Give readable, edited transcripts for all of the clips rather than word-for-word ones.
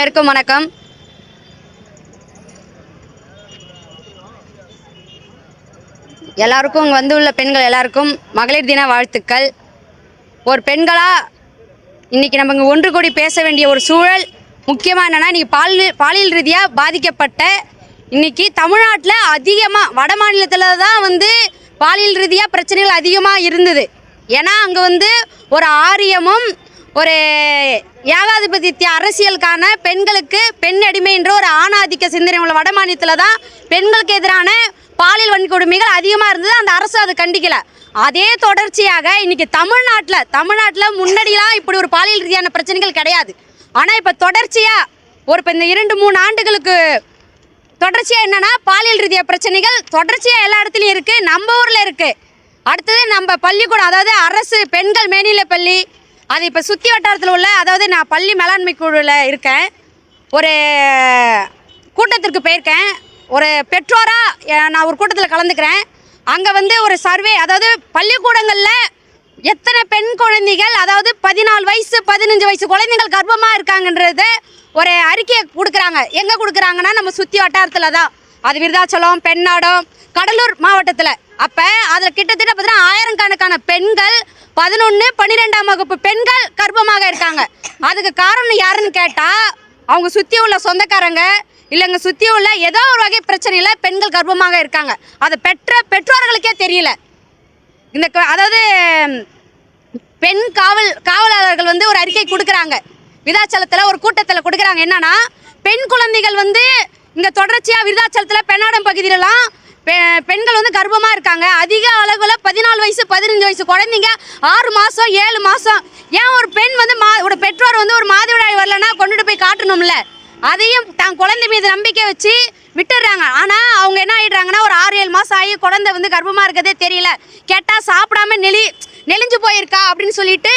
அனைவருக்கும் வணக்கம். எல்லாருக்கும் வந்துள்ள பெண்கள் எல்லாருக்கும் மகளிர் தின வாழ்த்துக்கள். ஒரு பெண்களாக இன்றைக்கி நம்ம இங்கே ஒன்று கூடி பேச வேண்டிய ஒரு சூழல் முக்கியமாக என்னென்னா, இன்றைக்கி பாலியல் ரீதியாக பாதிக்கப்பட்ட இன்றைக்கி தமிழ்நாட்டில் அதிகமாக வட மாநிலத்தில் தான் பாலியல் ரீதியாக பிரச்சனைகள் அதிகமாக இருந்தது. ஏன்னா அங்கே ஒரு ஆரியமும் ஒரு ஏகாதிபத்திய அரசியலுக்கான பெண்களுக்கு பெண் அடிமை என்ற ஒரு ஆணாதிக்க சிந்தனை உள்ள வட மாநிலத்தில் தான் பெண்களுக்கு எதிரான பாலியல் வன்கொடுமைகள் அதிகமாக இருந்தது. அந்த அரசு அதை கண்டிக்கல. அதே தொடர்ச்சியாக இன்றைக்கி தமிழ்நாட்டில் முன்னாடிலாம் இப்படி ஒரு பாலியல் ரீதியான பிரச்சனைகள் கிடையாது. ஆனால் இப்போ தொடர்ச்சியாக இப்போ இந்த 2-3 ஆண்டுகளுக்கு தொடர்ச்சியாக என்னென்னா பாலியல் ரீதியாக பிரச்சனைகள் தொடர்ச்சியாக எல்லா இடத்துலையும் இருக்குது. நம்ம ஊரில் இருக்குது. அடுத்தது நம்ம பள்ளிக்கூடம், அதாவது அரசு பெண்கள் மேல்நிலைப் பள்ளி, அது இப்போ சுற்றி வட்டாரத்தில் உள்ள, அதாவது நான் பள்ளி மேலாண்மை குழுவில் இருக்கேன். ஒரு கூட்டத்திற்கு போயிருக்கேன். ஒரு பெற்றோராக நான் ஒரு கூட்டத்தில் கலந்துக்கிறேன். அங்கே ஒரு சர்வே, அதாவது பள்ளிக்கூடங்களில் எத்தனை பெண் குழந்தைகள், அதாவது 14 வயசு 15 வயசு குழந்தைகள் கர்ப்பமாக இருக்காங்கன்றது ஒரு அறிக்கையை கொடுக்குறாங்க. எங்கே கொடுக்குறாங்கன்னா நம்ம சுற்றி வட்டாரத்தில் தான். அது விருதாச்சலம், பெண்ணாடம், கடலூர் மாவட்டத்தில். அப்போ அதில் கிட்டத்தட்ட பார்த்தீங்கன்னா 1000 கணக்கான பெண்கள் 11, 12ஆம் வகுப்பு பெண்கள் கர்ப்பமாக இருக்காங்க. அதுக்கு காரணம் யாருன்னு கேட்டால் அவங்க சுற்றி உள்ள சொந்தக்காரங்க இல்லைங்க, சுற்றி உள்ள ஏதோ ஒரு வகை பிரச்சனையில் பெண்கள் கர்ப்பமாக இருக்காங்க. அதை பெற்றோர்களுக்கே தெரியல. அதாவது பெண் காவலாளர்கள் ஒரு அறிக்கை கொடுக்குறாங்க. விருதாச்சலத்தில் ஒரு கூட்டத்தில் கொடுக்குறாங்க. என்னன்னா, பெண் குழந்தைகள் இங்கே தொடர்ச்சியாக விருதாச்சலத்தில் பெண்ணாடம் பகுதியிலலாம் பெண்கள் கர்ப்பமாக இருக்காங்க. அதிக அளவில் 14 வயசு 15 வயசு குழந்தைங்க 6 மாதம் 7 மாதம். ஏன் ஒரு பெண் ஒரு பெற்றோர் ஒரு மாதவிடாய் வரலன்னா கொண்டுட்டு போய் காட்டணும்ல, அதையும் தான் குழந்தை மீது நம்பிக்கை வச்சு விட்டுடுறாங்க. ஆனால் அவங்க என்ன ஆகிடுறாங்கன்னா, ஒரு 6-7 மாதம் ஆகி குழந்தை கர்ப்பமாக இருக்கிறதே தெரியல. கேட்டால் சாப்பிடாம நெளிஞ்சு போயிருக்கா அப்படின்னு சொல்லிட்டு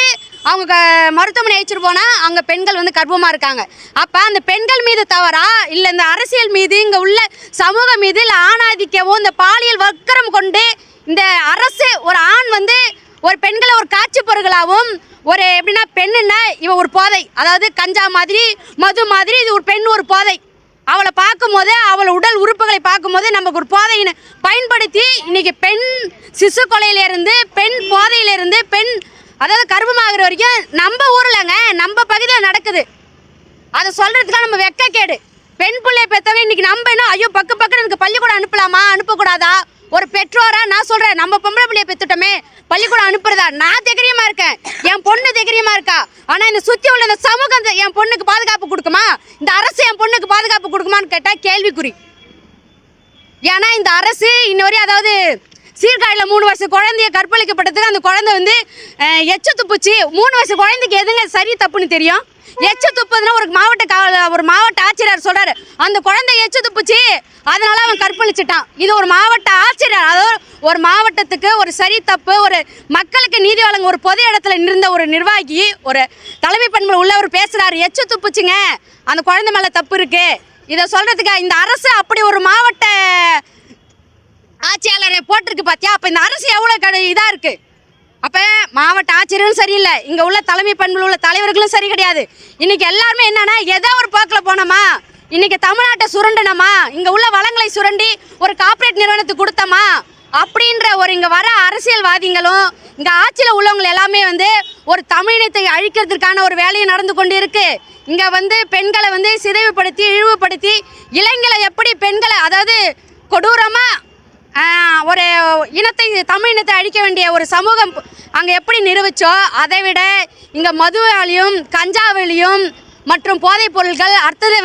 அவங்க மருத்துவமனை அழைச்சிட்டு போனால் அங்கே பெண்கள் கர்ப்பமாக இருக்காங்க. அப்போ அந்த பெண்கள் மீது தவறா இல்லை இந்த அரசியல் மீது, இங்கே உள்ள சமூகம் மீது, இல்லை ஆணாதிக்கவோ இந்த பாலியல் வக்கரம் கொண்டு இந்த அரசு ஒரு ஆண் ஒரு பெண்களை ஒரு காட்சி பொருட்களாகவும் ஒரு எப்படின்னா பெண்ணுன்னா இவன் ஒரு போதை, அதாவது கஞ்சா மாதிரி மது மாதிரி இது ஒரு பெண் ஒரு போதை. அவளை பார்க்கும்போது, அவளை உடல் உறுப்புகளை பார்க்கும்போது நமக்கு ஒரு போதையினை பயன்படுத்தி இன்னைக்கு பெண் சிசு கொலையிலேருந்து பெண் போதையிலேருந்து பெண் அதாவது கர்ப்பமாகிற வரைக்கும் நம்ம ஊர்லங்க நம்ம பகுதியில் நடக்குது. அதை சொல்கிறதுக்காக நம்ம வெக்கக்கேடு. பெண் பிள்ளையை பெற்றவங்க இன்னைக்கு நம்ம என்ன ஐயோ பக்கம் எனக்கு பள்ளிக்கூடம் அனுப்பலாமா அனுப்பக்கூடாதா? ஒரு பெற்றோரா நான் சொல்கிறேன், நம்ம பொம்பளை பிள்ளையை பெற்றுட்டோமே பள்ளிக்கூடம் அனுப்புறதா? நான் தைரியமாக இருக்கேன், என் பொண்ணு தைரியமாக இருக்கா. ஆனால் இந்த சுற்றி உள்ள இந்த சமூகம் என் பொண்ணுக்கு பாதுகாப்பு கொடுக்குமா? இந்த அரசு என் பொண்ணுக்கு பாதுகாப்பு கொடுக்குமான்னு கேட்டால் கேள்விக்குறி. ஏன்னா இந்த அரசு இன்ன வரையும், அதாவது சீர்காழியில் 3 வயசு குழந்தைய கற்பழிக்கப்பட்டதுக்கு அந்த குழந்தை எச்சு துப்புச்சு. 3 வயசு குழந்தைக்கு எதுங்க சரி தப்புன்னு தெரியும்? எச்சு துப்புதுன்னா ஒரு மாவட்ட ஆட்சியர் சொல்கிறாரு, அந்த குழந்தை எச்சு துப்புச்சு அதனால அவன் கற்பழிச்சிட்டான். இது ஒரு மாவட்ட ஆட்சியர், அதாவது ஒரு மாவட்டத்துக்கு ஒரு சரி தப்பு, ஒரு மக்களுக்கு நீதி வழங்க ஒரு பொது இடத்துல இருந்த ஒரு நிர்வாகி, ஒரு தலைமை பண்பு உள்ளவர் பேசுகிறாரு, எச்சு துப்புச்சுங்க அந்த குழந்தை மேலே தப்பு இருக்குது. இதை சொல்கிறதுக்கு இந்த அரசு அப்படி ஒரு மாவட்ட ஆட்சியாளரை போட்டிருக்கு பார்த்தியா? அப்போ இந்த அரசு எவ்வளோ இதாக இருக்குது. அப்போ மாவட்ட ஆட்சியரும் சரியில்லை, இங்கே உள்ள தலைமை பண்பில் உள்ள தலைவர்களும் சரி கிடையாது. இன்றைக்கி எல்லாருமே என்னென்னா ஏதோ ஒரு போக்கில் போனோமா, இன்றைக்கி தமிழ்நாட்டை சுரண்டணுமா, இங்கே உள்ள வளங்களை சுரண்டி ஒரு கார்ப்பரேட் நிறுவனத்துக்கு கொடுத்தோமா அப்படின்ற ஒரு இங்கே வர அரசியல்வாதிகளும் இங்கே ஆட்சியில் உள்ளவங்க எல்லாமே ஒரு தமிழினத்தை அழிக்கிறதுக்கான ஒரு வேலையை நடந்து கொண்டு இருக்குது. இங்கே பெண்களை சிதைவுபடுத்தி இழிவுபடுத்தி இளைஞர்களை எப்படி பெண்களை, அதாவது கொடூரமாக ஒரு இனத்தை தமிழ் இனத்தை அழிக்க வேண்டிய ஒரு சமூகம் அங்கே எப்படி நிரூபிச்சோ, அதை விட இங்கே மதுவாலையும் கஞ்சாவிலையும் மற்றும் போதைப் பொருட்கள் அடுத்தது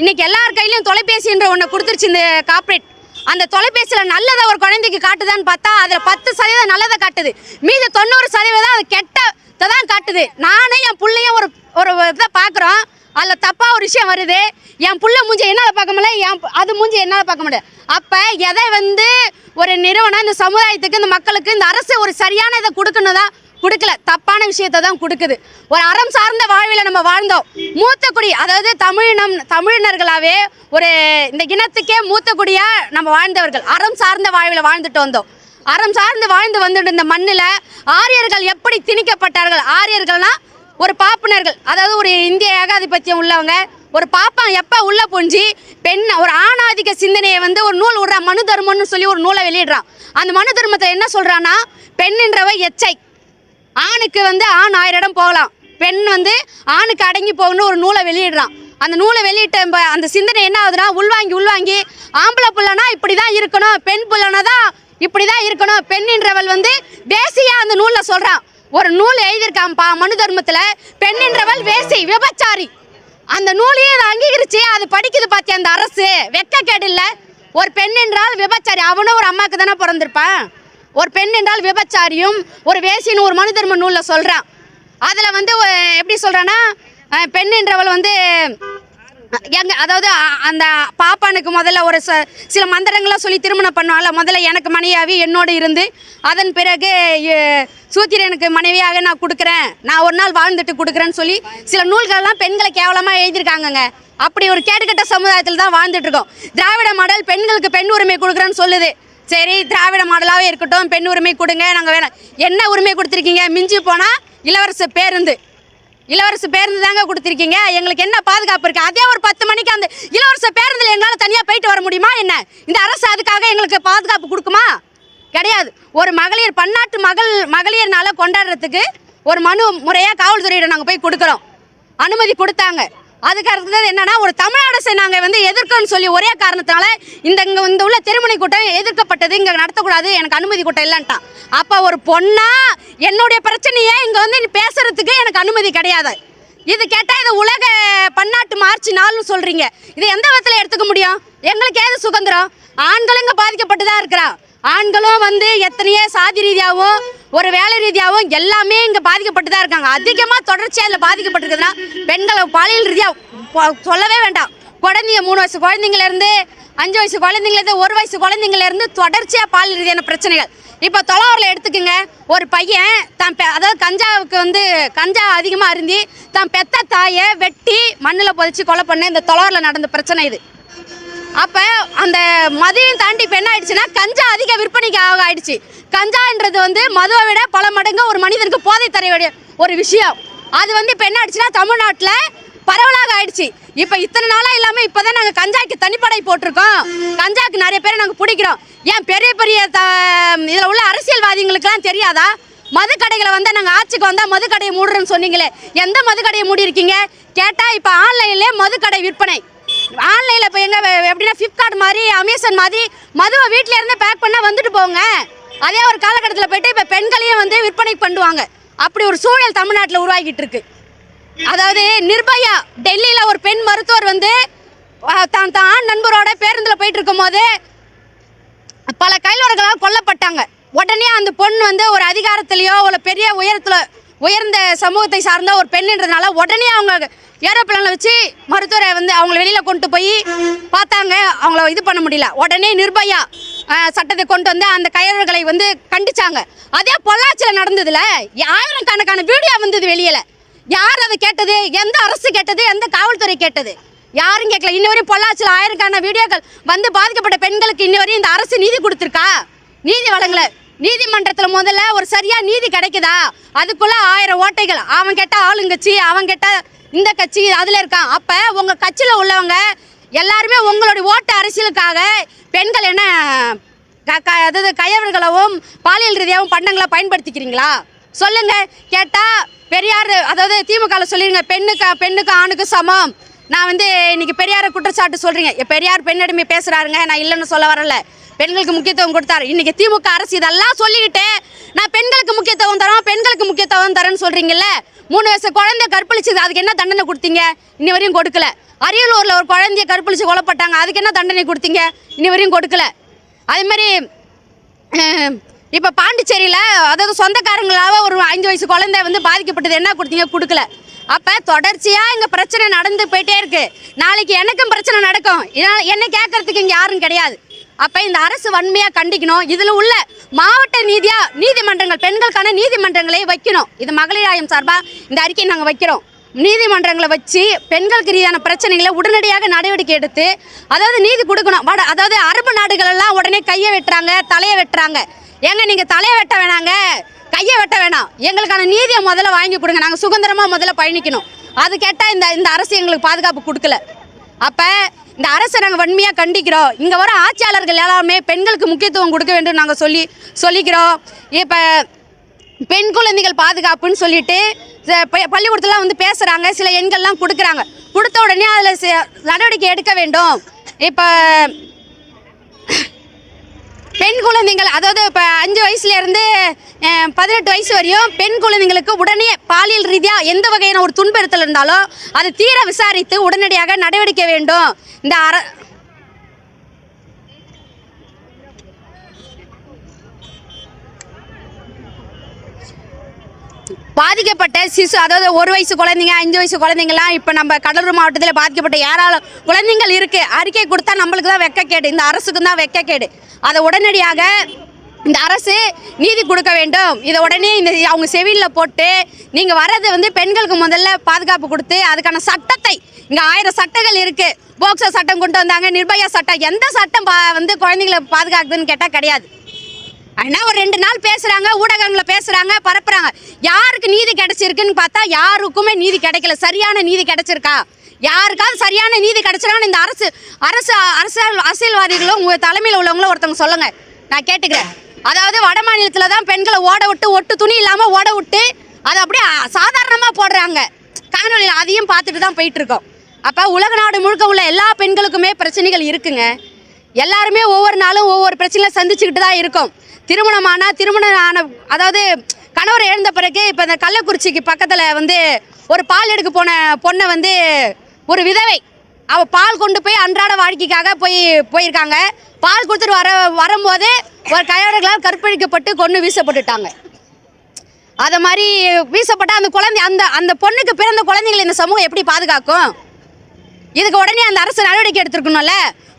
இன்றைக்கி எல்லார் கையிலையும் தொலைபேசின்ற ஒன்று கொடுத்துருச்சு இந்த கார்ப்பரேட். அந்த தொலைபேசியில் நல்லதை ஒரு குழந்தைக்கு காட்டுதான்னு பார்த்தா அதில் 10% நல்லதை காட்டுது, மீது 90% அது கெட்டதை தான் காட்டுது. நானே என் பிள்ளையும் ஒரு இதை பார்க்குறோம், அதில் தப்பாக ஒரு விஷயம் வருது, என் புள்ள மூஞ்சி என்னால் பார்க்க முடியல, அது மூஞ்சி என்னால் பார்க்க முடியாது. அப்போ எதை ஒரு நிறுவனம் இந்த சமுதாயத்துக்கு இந்த மக்களுக்கு இந்த அரசு ஒரு சரியான இதை கொடுக்கணும் தான் கொடுக்கல, தப்பான விஷயத்தை தான் கொடுக்குது. ஒரு அறம் சார்ந்த வாழ்வில் நம்ம வாழ்ந்தோம். மூத்த குடி, அதாவது தமிழினர்களாகவே ஒரு இந்த இனத்துக்கே மூத்த குடியாக நம்ம வாழ்ந்தவர்கள், அறம் சார்ந்த வாழ்வில் வாழ்ந்துட்டு வந்தோம். அறம் சார்ந்து வாழ்ந்து வந்துட்டு இந்த மண்ணில் ஆரியர்கள் எப்படி திணிக்கப்பட்டார்கள்? ஆரியர்கள்னா ஒரு பாப்பனர்கள், அதாவது ஒரு இந்திய ஏகாதிபத்தியம் உள்ளவங்க, ஒரு பாப்பம் எப்போ உள்ள புரிஞ்சு பெண் ஒரு ஆணாதிக்க சிந்தனையை வந்து ஒரு நூல் விடுறான், மனு தர்மம்னு சொல்லி ஒரு நூலை வெளியிடுறான். அந்த மனு தர்மத்தை என்ன சொல்றான்னா, பெண்ணின்றவ எச்சை, ஆணுக்கு வந்து ஆண் 1000 இடம் போகலாம், பெண் வந்து ஆணுக்கு அடங்கி போகணும்னு ஒரு நூலை வெளியிடுறான். அந்த நூலை வெளியிட்ட அந்த சிந்தனை என்ன ஆகுதுன்னா, உள்வாங்கி ஆம்பளை புள்ளனா இப்படி தான் இருக்கணும், பெண் புள்ளனா தான் இப்படி தான் இருக்கணும், பெண்ணின்றவள் வந்து வேசியா அந்த நூலில் சொல்கிறான். ஒரு நூல் எழுதியிருக்கான்ப்பா மனு தர்மத்தில், பெண்ணின்றவள் வேசி, விபச்சாரி. அந்த நூலையே அதை அங்கீகரிச்சு அது படிக்குது பார்த்தியா அந்த அரசு, வெட்கக்கேடு இல்லை? ஒரு பெண் என்றால் விபச்சாரி, அவனும் ஒரு அம்மாவுக்கு தானே பிறந்திருப்பான். ஒரு பெண் என்றால் விபச்சாரியும் ஒரு வேசின்னு ஒரு மனு தர்ம நூலில் சொல்கிறான். அதில் வந்து எப்படி சொல்கிறான்னா, பெண் என்றவள் வந்து அதாவது அந்த பாப்பானுக்கு முதல்ல ஒரு சில மந்திரங்கள்லாம் சொல்லி திருமணம் பண்ணுவாங்கல்ல, முதல்ல எனக்கு மனைவியாகி என்னோடு இருந்து அதன் பிறகு சூத்திரனுக்கு மனைவியாக நான் கொடுக்குறேன், நான் ஒரு நாள் வாழ்ந்துட்டு கொடுக்குறேன்னு சொல்லி சில நூல்கள்லாம் பெண்களை கேவலமாக எழுதியிருக்காங்கங்க. அப்படி ஒரு கேடுகட்ட சமுதாயத்தில் தான் வாழ்ந்துட்டு இருக்கோம். திராவிட மாடல் பெண்களுக்கு பெண் உரிமை கொடுக்குறேன்னு சொல்லுது. சரி, திராவிட மாடலாகவே இருக்கட்டும், பெண் உரிமை கொடுங்க, நாங்கள் வேணும். என்ன உரிமை கொடுத்துருக்கீங்க? மிஞ்சி போனால் இலவச பேருந்து தாங்க கொடுத்துருக்கீங்க. எங்களுக்கு என்ன பாதுகாப்பு இருக்குது? அதே ஒரு 10 மணிக்கு அந்த இலவச பேருந்தில் எங்களால் தனியாக போயிட்டு வர முடியுமா என்ன? இந்த அரசு அதுக்காக எங்களுக்கு பாதுகாப்பு கொடுக்குமா? கிடையாது. ஒரு மகளிர் பன்னாட்டு மகளிர் நாளை கொண்டாடுறதுக்கு ஒரு மனு முறையாக காவல்துறையிடம் நாங்கள் போய் கொடுக்குறோம், அனுமதி கொடுத்தாங்க. அதுக்கு அடுத்தது என்னன்னா, ஒரு தமிழ்நாடு அரசை நாங்கள் வந்து எதிர்க்கணும்னு சொல்லி ஒரே காரணத்தினால இங்கே உள்ள திருமண கூட்டம் எதிர்க்கப்பட்டது, இங்கே நடத்தக்கூடாது, எனக்கு அனுமதி கூட்டம் இல்லைன்ட்டான். அப்போ ஒரு பொண்ணா என்னுடைய பிரச்சனையே இங்கே வந்து பேசுறதுக்கு எனக்கு அனுமதி கிடையாது. இது கேட்டால் இது உலக பன்னாட்டு மார்ச் நாள்னு சொல்கிறீங்க. இது எந்த விதத்தில் எடுத்துக்க முடியும்? எங்களுக்கு ஏது சுதந்திரம்? ஆண்களும் இங்கே பாதிக்கப்பட்டு தான் இருக்கிறான். ஆண்களும் வந்து எத்தனையோ சாதி ரீதியாகவும் ஒரு வேலை ரீதியாகவும் எல்லாமே இங்கே பாதிக்கப்பட்டு தான் இருக்காங்க. அதிகமாக தொடர்ச்சியாக இதில் பாதிக்கப்பட்டிருக்குதுன்னா பெண்களை பாலியல் ரீதியாக சொல்லவே வேண்டாம். குழந்தைங்க 3 வயசு குழந்தைங்கலேருந்து 5 வயசு குழந்தைங்கலேருந்து 1 வயசு குழந்தைங்கலேருந்து தொடர்ச்சியாக பாலியல் ரீதியான பிரச்சனைகள். இப்போ தொலைவூரில் எடுத்துக்குங்க, ஒரு பையன் அதாவது கஞ்சாவுக்கு வந்து கஞ்சா அதிகமாக அருந்தி தான் பெத்த தாயை வெட்டி மண்ணில் புதைச்சி கொலை பண்ண இந்த தொலைவூரில் நடந்த பிரச்சனை இது. அப்போ அந்த மதுவையும் தாண்டி இப்போ என்ன ஆயிடுச்சுன்னா, கஞ்சா அதிக விற்பனைக்கு ஆயிடுச்சு. கஞ்சான்றது வந்து மதுவை விட பல மடங்கு ஒரு மனிதனுக்கு போதை தர வேண்டிய ஒரு விஷயம். அது வந்து இப்போ என்ன ஆயிடுச்சுன்னா, தமிழ்நாட்டில் பரவலாக ஆயிடுச்சு. இப்போ இத்தனை நாளாக இல்லாமல் இப்போ தான் நாங்கள் கஞ்சாய்க்கு தனிப்படை போட்டிருக்கோம், கஞ்சாவுக்கு நிறைய பேரை நாங்கள் பிடிக்கிறோம். ஏன் பெரிய இதில் உள்ள அரசியல்வாதிகளுக்கெல்லாம் தெரியாதா? மதுக்கடைகளை வந்து நாங்கள் ஆட்சிக்கு வந்தால் மதுக்கடையை மூடுறோன்னு சொன்னீங்களே, எந்த மதுக்கடையை மூடி இருக்கீங்க கேட்டால் இப்போ ஆன்லைன்லேயே மதுக்கடை விற்பனை. ஆன்லைனில் இப்போ எங்கே எப்படின்னா ஃப்ளிப்கார்ட் மாதிரி அமேசான் மாதிரி மதுவை வீட்டில் இருந்து பேக் பண்ணால் வந்துட்டு போங்க. அதே ஒரு காலகட்டத்தில் போய்ட்டு இப்போ பெண்களையும் வந்து விற்பனை பண்ணுவாங்க. அப்படி ஒரு சூழல் தமிழ்நாட்டில் உருவாகிட்டு இருக்கு. அதாவது நிர்பயா, டெல்லியில் ஒரு பெண் மருத்துவர் வந்து தான் ஆண் நண்பரோட பேருந்தில் போயிட்டு இருக்கும் போது பல கைவர்களால் கொல்லப்பட்டாங்க. உடனே அந்த பொண்ணு வந்து ஒரு அதிகாரத்திலேயோ ஒரு பெரிய உயர்ந்த சமூகத்தை சார்ந்த ஒரு பெண்ணுன்றதுனால உடனே அவங்க ஏரோப்ளேனில் வச்சு மருத்துவரை வந்து அவங்கள வெளியில் கொண்டு போய் பார்த்தாங்க. அவங்கள இது பண்ண முடியல. உடனே நிர்பயா சட்டத்தை கொண்டு வந்து அந்த கைவர்களை வந்து கண்டிச்சாங்க. அதே பொள்ளாச்சியில் நடந்ததுல 1000 கணக்கான வீடியோ வந்தது வெளியில். யார் அதை கேட்டது? எந்த அரசு கேட்டது? எந்த காவல்துறை கேட்டது? யாரும் கேட்கல. இன்ன வரையும் பொள்ளாச்சியில் 1000 வீடியோக்கள் வந்து பாதிக்கப்பட்ட பெண்களுக்கு இன்ன வரையும் இந்த அரசு நீதி கொடுத்துருக்கா? நீதி வழங்கல. நீதிமன்றத்தில் முதல்ல ஒரு சரியாக நீதி கிடைக்குதா? அதுக்குள்ளே 1000 ஓட்டைகள். அவன் கேட்டால் ஆளுங்கட்சி, அவன் கேட்டால் இந்த கட்சி அதில் இருக்கான். அப்போ உங்கள் கட்சியில் உள்ளவங்க எல்லாருமே உங்களுடைய ஓட்டு அரசியலுக்காக பெண்கள் என்ன அதாவது கையவர்களாகவும் பாலியல் ரீதியாகவும் பண்டங்களை பயன்படுத்திக்கிறீங்களா? சொல்லுங்கள். கேட்டால் பெரியார், அதாவது திமுகவில் சொல்லிடுங்க, பெண்ணுக்கு ஆணுக்கு சமம். நான் வந்து இன்னைக்கு பெரியாரை குற்றச்சாட்டு சொல்கிறீங்க. பெரியார் பெண்ணடிமை பேசுகிறாருங்க, நான் இல்லைன்னு சொல்ல வரல. பெண்களுக்கு முக்கியத்துவம் கொடுத்தாரு. இன்றைக்கி திமுக அரசு இதெல்லாம் சொல்லிக்கிட்டு நான் பெண்களுக்கு முக்கியத்துவம் தரேன்னு சொல்கிறீங்கல்ல. 3 வயசு குழந்தை கற்பழிச்சது, அதுக்கு என்ன தண்டனை கொடுத்தீங்க? இன்னி வரையும் கொடுக்கல. அரியலூரில் ஒரு குழந்தைய கற்பழிச்சு கொல்லப்பட்டாங்க, அதுக்கு என்ன தண்டனை கொடுத்தீங்க? இன்னி வரையும் கொடுக்கல. அதேமாதிரி இப்போ பாண்டிச்சேரியில் அதாவது சொந்தக்காரங்களாக ஒரு 5 வயசு குழந்தை வந்து பாதிக்கப்பட்டது, என்ன கொடுத்தீங்க? கொடுக்கல. அப்போ தொடர்ச்சியாக இங்கே பிரச்சனை நடந்து போயிட்டே இருக்குது. நாளைக்கு எனக்கும் பிரச்சனை நடக்கும். என்ன கேட்கறதுக்கு இங்கே யாரும் கிடையாது. அப்போ இந்த அரசு வன்மையாக கண்டிக்கணும். இதில் உள்ள மாவட்ட நீதிமன்றங்கள் பெண்களுக்கான நீதிமன்றங்களை வைக்கணும். இது மகளிர் ஆயம் சார்பாக இந்த அறிக்கையை நாங்கள் வைக்கிறோம். நீதிமன்றங்களை வச்சு பெண்களுக்கு ரீதியான பிரச்சனைகளை உடனடியாக நடவடிக்கை எடுத்து அதாவது நீதி கொடுக்கணும். அதாவது அரபு நாடுகளெல்லாம் உடனே கையை வெட்டுறாங்க, தலையை வெட்டுறாங்க. ஏங்க நீங்கள் தலையை வெட்ட வேணாங்க, கையை வெட்ட வேணாம், எங்களுக்கான நீதியை முதல்ல வாங்கி கொடுங்க, நாங்கள் சுதந்திரமாக முதல்ல பயணிக்கணும். அது கேட்டால் இந்த அரசு எங்களுக்கு பாதுகாப்பு கொடுக்கல. அப்போ இந்த அரசை நாங்கள் வன்மையாக கண்டிக்கிறோம். இங்கே வர ஆட்சியாளர்கள் எல்லாமே பெண்களுக்கு முக்கியத்துவம் கொடுக்க வேண்டும் நாங்கள் சொல்லிக்கிறோம். இப்போ பெண் குழந்தைகள் பாதுகாப்புன்னு சொல்லிட்டு பள்ளிக்கூடத்தில் வந்து பேசுகிறாங்க, சில எண்கள்லாம் கொடுக்குறாங்க. கொடுத்த உடனே அதில் நடவடிக்கை எடுக்க வேண்டும். இப்போ பெண் குழந்தைகள், அதாவது இப்போ 5 வயசுலேருந்து 18 வயசு வரையும் பெண் குழந்தைங்களுக்கு உடனே பாலியல் ரீதியாக எந்த வகையான ஒரு துன்புறுத்தல் இருந்தாலும் அதை தீர விசாரித்து உடனடியாக நடவடிக்கை வேண்டும். இந்த பாதிக்கப்பட்ட சிசு, அதாவது 1 வயசு குழந்தைங்க, 5 வயசு குழந்தைங்கலாம் இப்போ நம்ம கடலூர் மாவட்டத்தில் பாதிக்கப்பட்ட ஏராளம் குழந்தைங்கள் இருக்குது. அறிக்கை கொடுத்தா நம்மளுக்கு தான் வெட்கக்கேடு, இந்த அரசுக்கு தான் வெட்கக்கேடு. அதை உடனடியாக இந்த அரசு நீதி கொடுக்க வேண்டும். இதை உடனே அவங்க செவிலில் போட்டு நீங்கள் வர்றது வந்து பெண்களுக்கு முதல்ல பாதுகாப்பு கொடுத்து அதுக்கான சட்டத்தை, இங்கே 1000 சட்டங்கள் இருக்குது. போக்சோ சட்டம் கொண்டு வந்தாங்க, நிர்பயா சட்டம். எந்த சட்டம் வந்து குழந்தைங்களை பாதுகாக்குதுன்னு கேட்டால் கிடையாது. ஆனால் ஒரு 2 நாள் பேசுகிறாங்க, ஊடகங்களில் பேசுகிறாங்க, பரப்புகிறாங்க. யாருக்கு நீதி கிடைச்சிருக்குன்னு பார்த்தா யாருக்குமே நீதி கிடைக்கல. சரியான நீதி கிடைச்சிருக்கா? யாருக்காவது சரியான நீதி கிடைச்சிருக்கான்னு இந்த அரசியல்வாதிகளும் உங்கள் தலைமையில் உள்ளவங்களும் ஒருத்தவங்க சொல்லுங்கள், நான் கேட்டுக்கிறேன். அதாவது வட மாநிலத்தில் தான் பெண்களை ஓட விட்டு, ஒட்டு துணி இல்லாமல் ஓட விட்டு அதை அப்படியே சாதாரணமாக போடுறாங்க காணொலியில். அதையும் பார்த்துட்டு தான் போயிட்டுருக்கோம். அப்போ உலக நாடு முழுக்க உள்ள எல்லா பெண்களுக்குமே பிரச்சனைகள் இருக்குங்க. எல்லாருமே ஒவ்வொரு நாளும் ஒவ்வொரு பிரச்சனையை சந்திச்சுக்கிட்டு தான் இருக்கும். திருமணம் ஆன, அதாவது கணவரை இழந்த பிறகு இப்போ இந்த கள்ளக்குறிச்சிக்கு பக்கத்தில் வந்து ஒரு பால் எடுக்க போன பொண்ணை வந்து ஒரு விதவை, அவள் பால் கொண்டு போய் அன்றாட வாழ்க்கைக்காக போயிருக்காங்க. பால் கொடுத்துட்டு வரும்போது ஒரு கையாளர்களால் கற்பழிக்கப்பட்டு கொண்டு வீசப்பட்டுட்டாங்க. அதை மாதிரி வீசப்பட்ட அந்த குழந்தை, அந்த பொண்ணுக்கு பிறந்த குழந்தைங்களை இந்த சமூகம் எப்படி பாதுகாக்கும்? இதுக்கு உடனே அந்த அரசு நடவடிக்கை எடுத்துருக்கணும்ல.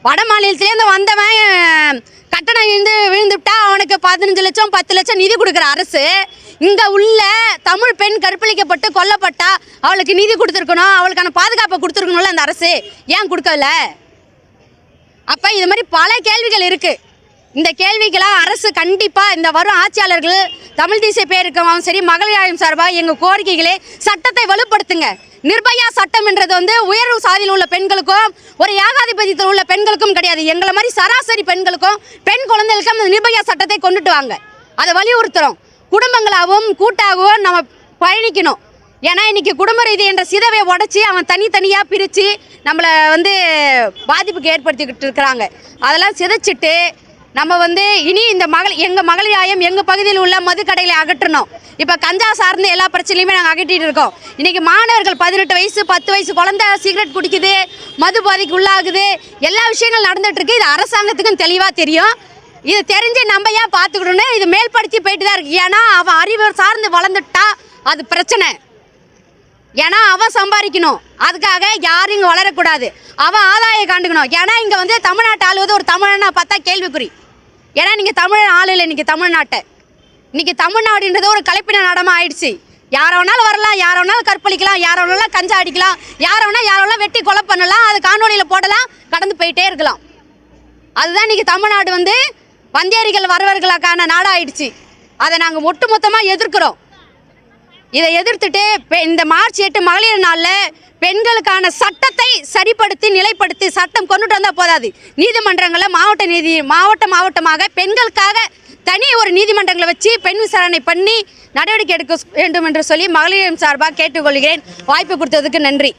வட மாநிலத்திலேருந்து வந்தவன் கட்டணம் விழுந்துவிட்டா அவனுக்கு 15 லட்சம் 10 லட்சம் நிதி கொடுக்குற அரசு, இங்கே உள்ள தமிழ் பெண் கற்பழிக்கப்பட்டு கொல்லப்பட்டா அவளுக்கு நிதி கொடுத்துருக்கணும், அவளுக்கான பாதுகாப்பை கொடுத்துருக்கணும்ல அந்த அரசு. ஏன் கொடுக்கல? அப்போ இது மாதிரி பல கேள்விகள் இருக்குது. இந்த கேள்விக்கெல்லாம் அரசு கண்டிப்பாக இந்த வரும் ஆட்சியாளர்கள், தமிழ் தேசிய பேருக்கும் சரி, மகளிர் ஆணையம் சார்பாக எங்கள் கோரிக்கைகளே சட்டத்தை வலுப்படுத்துங்க. நிர்பயா சட்டம் என்றது வந்து உயர்வு சாதியில் உள்ள பெண்களுக்கும் ஒரு ஏகாதிபதியத்தில் உள்ள பெண்களுக்கும் கிடையாது. எங்களை மாதிரி சராசரி பெண்களுக்கும் பெண் குழந்தைகளுக்கும் அந்த நிர்பயா சட்டத்தை கொண்டுட்டு வாங்க. அதை வலியுறுத்துகிறோம். குடும்பங்களாகவும் கூட்டாகவும் நம்ம பயணிக்கணும். ஏன்னா இன்றைக்கி குடும்ப ரீதி என்ற சிதவை உடச்சி அவன் தனித்தனியாக பிரித்து நம்மளை வந்து பாதிப்புக்கு ஏற்படுத்திக்கிட்டு இருக்கிறாங்க. அதெல்லாம் சிதைச்சிட்டு நம்ம வந்து இனி இந்த எங்கள் மகளிர் ஆயம் எங்கள் பகுதியில் உள்ள மதுக்கடைகளை அகற்றணும். இப்போ கஞ்சா சார்ந்த எல்லா பிரச்சனையுமே நாங்கள் அகற்றிட்டு இருக்கோம். இன்றைக்கி மாணவர்கள் 18 வயசு 10 வயசு குழந்தை சிகரெட் குடிக்குது, மது பாதிக்கு உள்ளாகுது, எல்லா விஷயங்கள் நடந்துகிட்ருக்கு. இது அரசாங்கத்துக்கும் தெளிவாக தெரியும். இது தெரிஞ்சு நம்ம ஏன் பார்த்துக்கணுன்னு இது மேல்படுத்தி போயிட்டு தான் இருக்குது. ஏன்னா அவன் அறிவு சார்ந்து வளர்ந்துட்டா அது பிரச்சனை. ஏன்னா அவன் சம்பாதிக்கணும், அதுக்காக யாரும் இங்கே வளரக்கூடாது. அவன் ஆதாயம் காண்டுக்கணும். ஏன்னா இங்கே வந்து தமிழ்நாட்டை ஆளுவது ஒரு தமிழனா பார்த்தா கேள்விக்குறி. ஏன்னா நீங்கள் தமிழ் ஆள் இல்லை. இன்றைக்கி தமிழ்நாடுன்றது ஒரு கலப்பின நாடமாக ஆயிடுச்சு. யாரை வேணாலும் வரலாம், யாரை வேணாலும் கற்பழிக்கலாம், யாரை வேணாலும் கஞ்சா அடிக்கலாம், யாரை வேணாலும் வெட்டி கொலை பண்ணலாம், அது காணொலியில் போடலாம், கடந்து போயிட்டே இருக்கலாம். அதுதான் இன்றைக்கி தமிழ்நாடு வந்து வந்தேரிகள் வரவர்களுக்கான நாடாயிடுச்சு. அதை நாங்கள் ஒட்டுமொத்தமாக எதிர்க்கிறோம். இதை எதிர்த்துட்டு இந்த மார்ச் 8 மகளிர் நாளில் பெண்களுக்கான சட்டத்தை சரிப்படுத்தி நிலைப்படுத்தி சட்டம் கொண்டுட்டு வந்தால் போதாது. நீதிமன்றங்களில் மாவட்டமாக பெண்களுக்காக தனி ஒரு நீதிமன்றங்களை வச்சு பெண் விசாரணை பண்ணி நடவடிக்கை எடுக்க வேண்டும் என்று சொல்லி மகளிர் சார்பாக கேட்டுக்கொள்கிறேன். வாய்ப்பு கொடுத்ததுக்கு நன்றி.